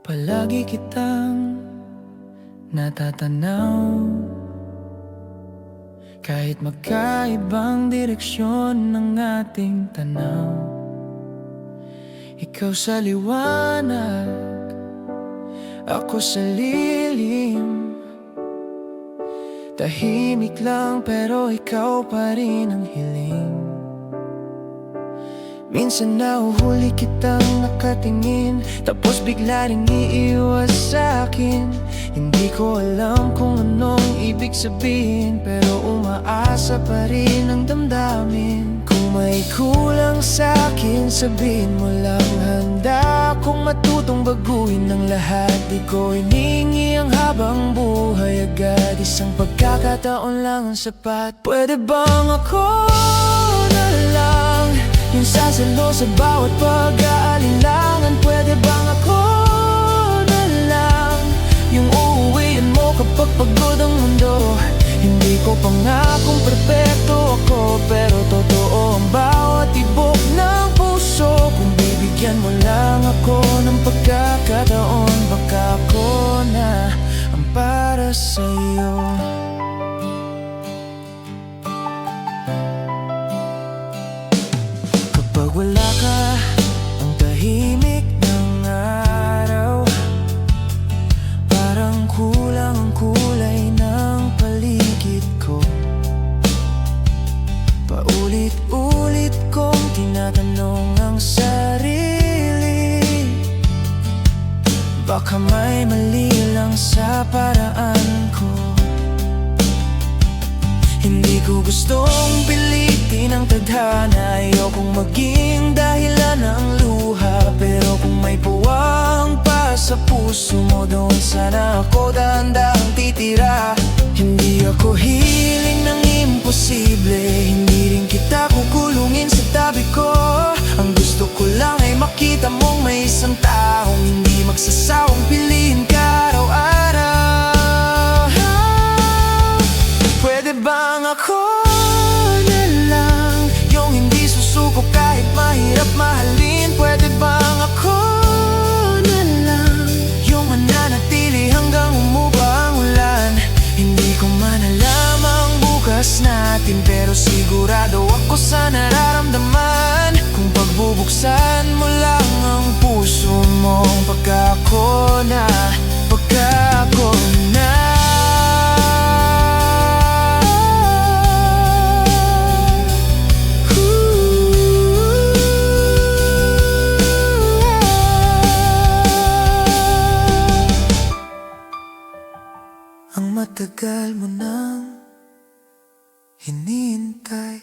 Palagi kitang natatanaw, kahit magkaibang direksyon ng ating tanaw. Ikaw sa liwanag, ako sa lilim. Tahimik lang pero ikaw pa rin ang hiling. Minsan nahuhuli kitang nakatingin, tapos bigla ring iiwas sa'kin. Hindi ko alam kung anong ibig sabihin, pero umaasa pa rin ang damdamin. Kung may kulang sa'kin, sabihin mo lang. Handa akong matutong baguhin ng lahat. Di ko hiningi ang habang buhay agad, isang pagkakataon lang ang sapat. Pwede bang ako na lang yung sasalo sa bawat pag-aalinlangan? Pwede bang ako na lang yung uuwian mo kapag pagod ang mundo? Hindi ko pangakong perpekto ako, pero totoo ang bawat tibok ng puso. Kung bibigyan mo lang ako ng pagkakataon, baka ako na ang para sa'yo. Kapag wala ka, ang tahimik ng araw, parang kulang ang kulay ng paligid ko. Paulit-ulit kong tinatanong ang sarili, baka may mali lang sa paraan ko. Hindi ko gustong pilitin ang tadhana, ayokong maging dahilan ng luha. Pero kung may puwang pa sa puso mo, doon sana ako dahan-dahang titira. Hindi ako hiling ng imposible, hindi rin kita kukulungin sa tabi ko. Ang gusto ko lang ay makita mong may isang taong hindi magsasawang piliin ka araw-araw. Pwede bang ako na lang yung hindi susuko kahit mahirap mahalin? Pwede bang ako na lang yung mananatili hanggang umuba ang ulan? Hindi ko man alam ang bukas natin, pero sigurado ako sa nararamdaman. Kung pagbubuksan mo lang ang puso mo, pagka ako na, pagka ako na. Ang matagal mo nang hinihintay,